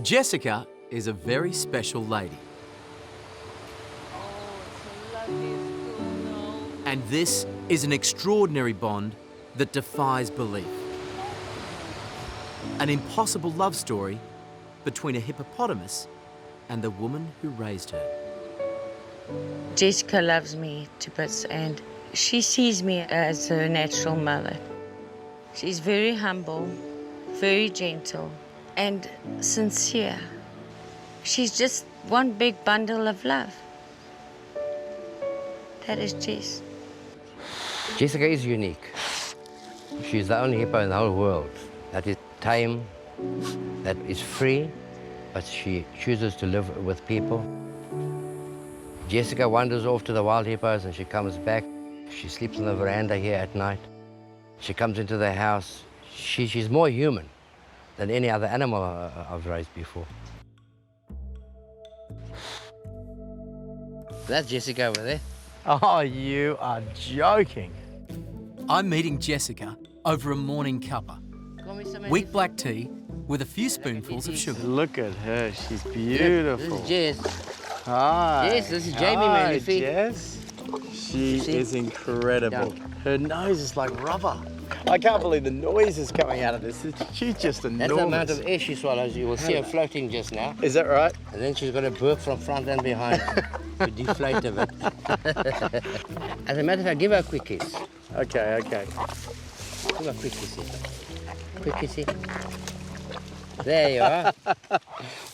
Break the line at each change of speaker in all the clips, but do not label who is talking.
Jessica is a very special lady. And this is an extraordinary bond that defies belief. An impossible love story between a hippopotamus and the woman who raised her.
Jessica loves me to bits and she sees me as her natural mother. She's very humble, very gentle and sincere. She's just one big bundle of love. That is Jess.
Jessica is unique. She's the only hippo in the whole world that is tame, that is free, but she chooses to live with people. Jessica wanders off to the wild hippos and she comes back. She sleeps on the veranda here at night. She comes into the house. She's more human than any other animal I've raised before. That's Jessica over there.
Oh, you are joking.
I'm meeting Jessica over a morning cuppa. Weak black tea with a few spoonfuls of sugar.
Look at her, she's beautiful.
This is Jess.
Hi.
Yes, this is Jamie, man.
Hi,
You feed.
Jess. She
See?
is incredible.
Yeah.
Her nose is like rubber. I can't believe the noises coming out of this. She's just enormous.
That's the amount of air she swallows. You will see her floating just now.
Is that right?
And then she's got to burp from front and behind to deflate a bit. As a matter of fact, give her a quick kiss.
Okay, okay.
Give her a quick kissy. Quick kissy. There you are.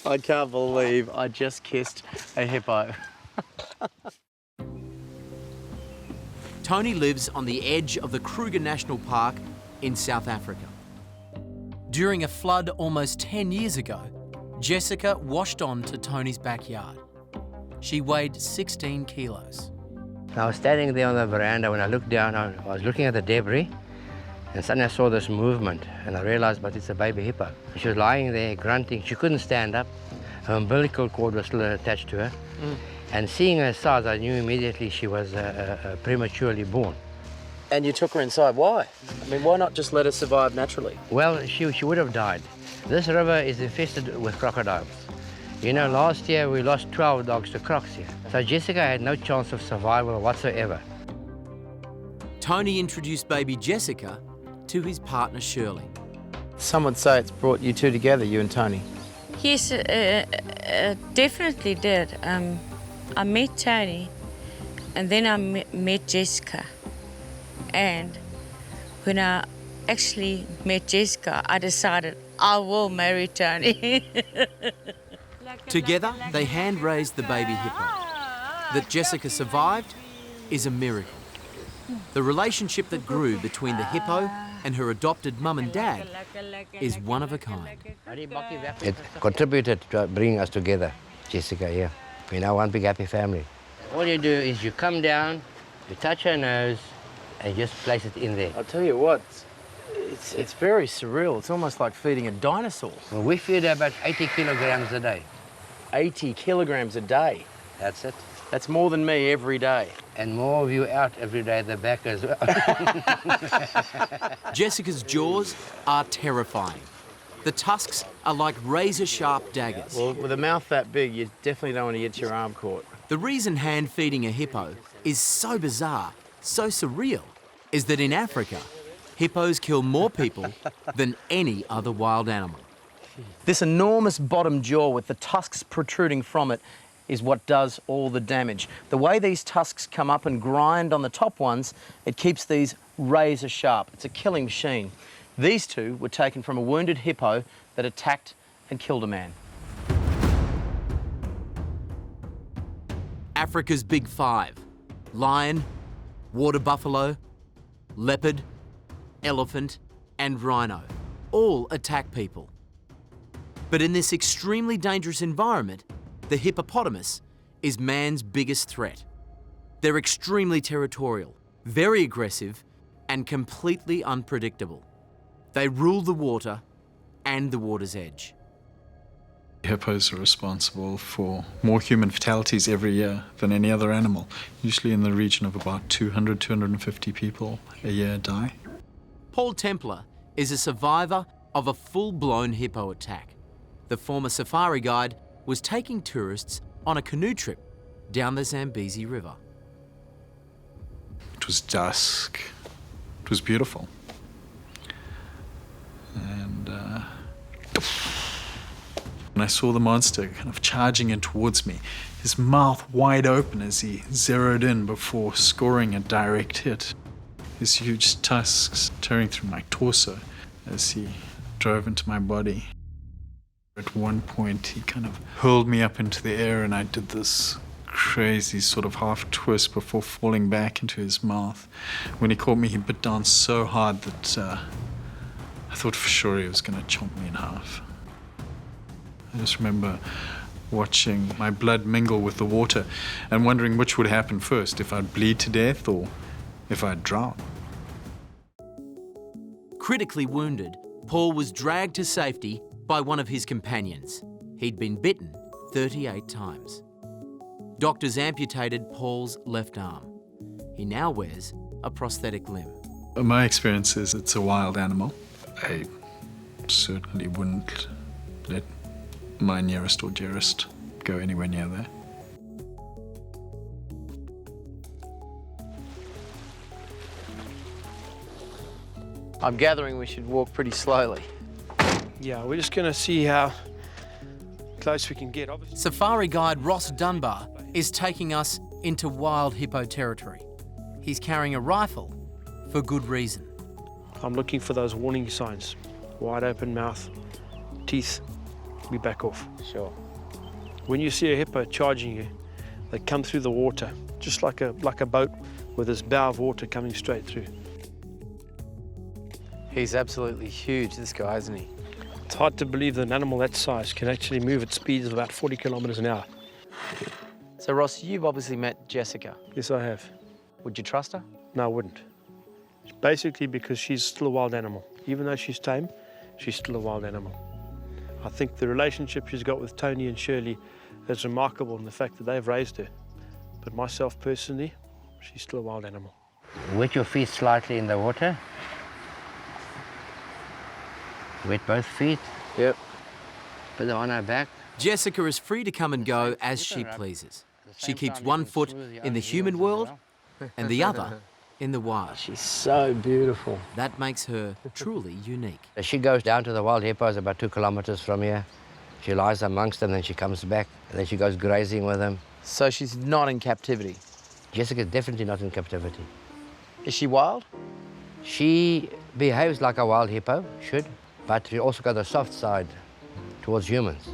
I can't believe I just kissed a hippo.
Tony lives on the edge of the Kruger National Park in South Africa. During a flood almost 10 years ago, Jessica washed on to Tony's backyard. She weighed 16 kilos.
I was standing there on the veranda. When I looked down, I was looking at the debris, and suddenly I saw this movement, and I realized, but it's a baby hippo. She was lying there, grunting. She couldn't stand up. Her umbilical cord was still attached to her. And seeing her size, I knew immediately she was prematurely born.
And you took her inside, why? I mean, why not just let her survive naturally?
Well, she would have died. This river is infested with crocodiles. You know, last year we lost 12 dogs to crocs here. So Jessica had no chance of survival whatsoever.
Tony introduced baby Jessica to his partner Shirley.
Some would say it's brought you two together, you and Tony.
Yes, definitely did. I met Tony and then I met Jessica. And when I actually met Jessica, I decided I will marry Tony.
Together, they hand-raised the baby hippo. That Jessica survived is a miracle. The relationship that grew between the hippo and her adopted mum and dad is one of a kind.
It contributed to bringing us together, Jessica, yeah. We're now one big happy family. All you do is you come down, you touch her nose, and just place it in there.
I'll tell you what, it's very surreal. It's almost like feeding a dinosaur.
Well, we feed her about 80 kilograms a day.
80 kilograms a day.
That's it.
That's more than me every day.
And more of you out every day at the back as well.
Jessica's jaws are terrifying. The tusks are like razor-sharp daggers.
Well, with a mouth that big, you definitely don't want to get your arm caught.
The reason hand-feeding a hippo is so bizarre, so surreal, is that in Africa, hippos kill more people than any other wild animal.
This enormous bottom jaw with the tusks protruding from it is what does all the damage. The way these tusks come up and grind on the top ones, it keeps these razor sharp. It's a killing machine. These two were taken from a wounded hippo that attacked and killed a man.
Africa's big five: lion, water buffalo, leopard, elephant, and rhino, all attack people. But in this extremely dangerous environment, the hippopotamus is man's biggest threat. They're extremely territorial, very aggressive, and completely unpredictable. They rule the water and the water's edge.
Hippos are responsible for more human fatalities every year than any other animal. Usually in the region of about 200, 250 people a year die.
Paul Templer is a survivor of a full-blown hippo attack. The former safari guide was taking tourists on a canoe trip down the Zambezi River.
It was dusk. It was beautiful. And I saw the monster kind of charging in towards me, his mouth wide open as he zeroed in before scoring a direct hit. His huge tusks tearing through my torso as he drove into my body. At one point, he kind of hurled me up into the air, and I did this crazy sort of half twist before falling back into his mouth. When he caught me, he bit down so hard that I thought for sure he was going to chomp me in half. I just remember watching my blood mingle with the water and wondering which would happen first, if I'd bleed to death or if I'd drown.
Critically wounded, Paul was dragged to safety by one of his companions. He'd been bitten 38 times. Doctors amputated Paul's left arm. He now wears a prosthetic limb.
My experience is it's a wild animal. I certainly wouldn't let my nearest or dearest go anywhere near there.
I'm gathering we should walk pretty slowly.
Yeah, we're just going to see how close we can get. Obviously,
Safari guide Ross Dunbar is taking us into wild hippo territory. He's carrying a rifle for good reason.
I'm looking for those warning signs. Wide open mouth, teeth, we back off.
Sure.
When you see a hippo charging you, they come through the water, just like a boat with this bow of water coming straight through.
He's absolutely huge, this guy, isn't he?
It's hard to believe that an animal that size can actually move at speeds of about 40 kilometers an hour.
So Ross, you've obviously met Jessica.
Yes, I have.
Would you trust her?
No, I wouldn't. Basically because she's still a wild animal. Even though she's tame, she's still a wild animal. I think the relationship she's got with Tony and Shirley is remarkable in the fact that they've raised her. But myself personally, she's still a wild animal.
Wet your feet slightly in the water. Wet both feet.
Yep.
Put them on her back.
Jessica is free to come and go as she pleases. She keeps one foot in the human world and the other in the wild.
She's so beautiful.
That makes her truly unique.
She goes down to the wild hippos about 2 kilometers from here. She lies amongst them, then she comes back, and then she goes grazing with them.
So she's not in captivity.
Jessica's definitely not in captivity.
Is she wild?
She behaves like a wild hippo, should, but she also got the soft side towards humans.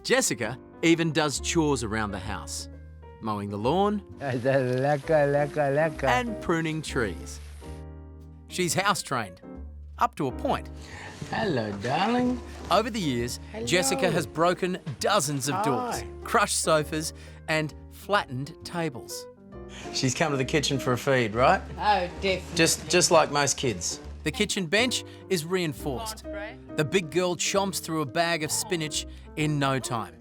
Jessica even does chores around the house, mowing the lawn and pruning trees. She's house-trained, up to a point.
Hello, darling.
Over the years, Jessica has broken dozens of doors, crushed sofas and flattened tables.
She's come to the kitchen for a feed, right?
Oh, definitely.
Just like most kids.
The kitchen bench is reinforced. The big girl chomps through a bag of spinach in no time.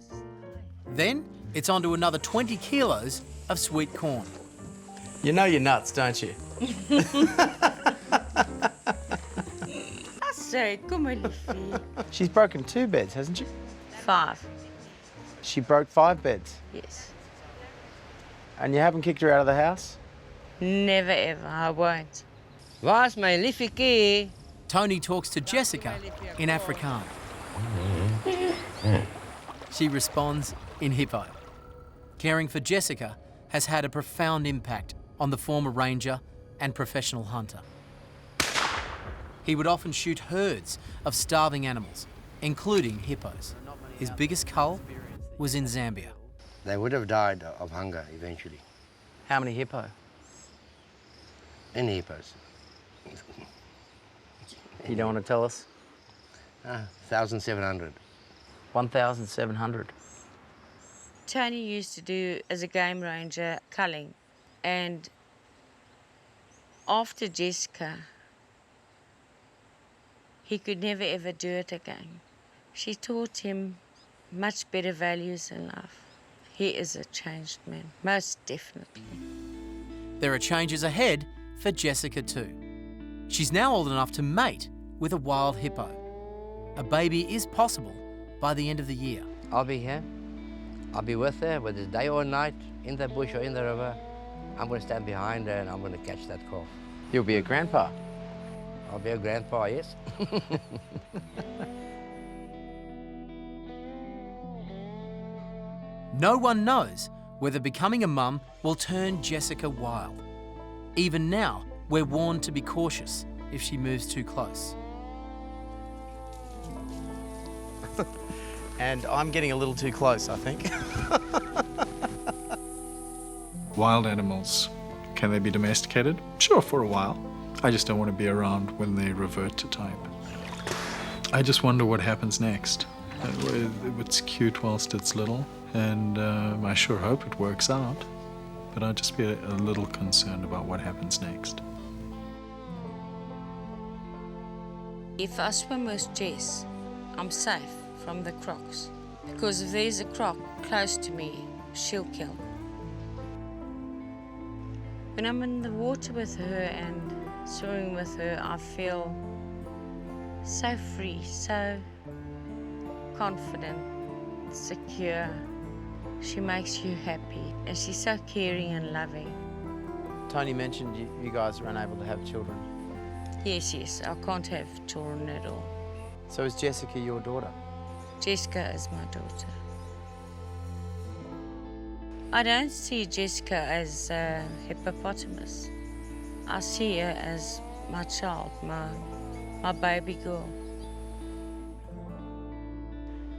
Then it's on to another 20 kilos of sweet corn.
You know you're nuts, don't you?
I say, come on, liefie.
She's broken 2 beds, hasn't she?
5,
She broke 5 beds.
yes.
And you haven't kicked her out of the house?
Never ever, I won't.
Waar's my liefiekie?
Tony talks to Jessica in Afrikaans. She responds in Hippo. Caring for Jessica has had a profound impact on the former ranger and professional hunter. He would often shoot herds of starving animals, including hippos. His biggest cull was in Zambia.
They would have died of hunger eventually.
How many hippo?
Any hippos.
You don't want to tell us?
1,700.
1,700.
Tony used to do, as a game ranger, culling. And after Jessica, he could never ever do it again. She taught him much better values in life. He is a changed man, most definitely.
There are changes ahead for Jessica too. She's now old enough to mate with a wild hippo. a baby is possible by the end of the year.
I'll be here. I'll be with her, whether it's day or night, in the bush or in the river. I'm going to stand behind her and I'm going to catch that calf.
You'll be a grandpa.
I'll be a grandpa, yes.
No one knows whether becoming a mum will turn Jessica wild. Even now, we're warned to be cautious if she moves too close.
And I'm getting a little too close, I think.
Wild animals, can they be domesticated? Sure, for a while. I just don't want to be around when they revert to type. I just wonder what happens next. It's cute whilst it's little, and I sure hope it works out. But I'd just be a little concerned about what happens next.
If I swim with Jess, I'm safe from the crocs. Because if there's a croc close to me, she'll kill. When I'm in the water with her and swimming with her, I feel so free, so confident, secure. She makes you happy, and she's so caring and loving.
Tony mentioned you guys are unable to have children.
Yes, I can't have children at all.
So is Jessica your daughter?
Jessica is my daughter. I don't see Jessica as a hippopotamus. I see her as my child, my baby girl.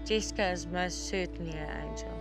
Jessica is most certainly an angel.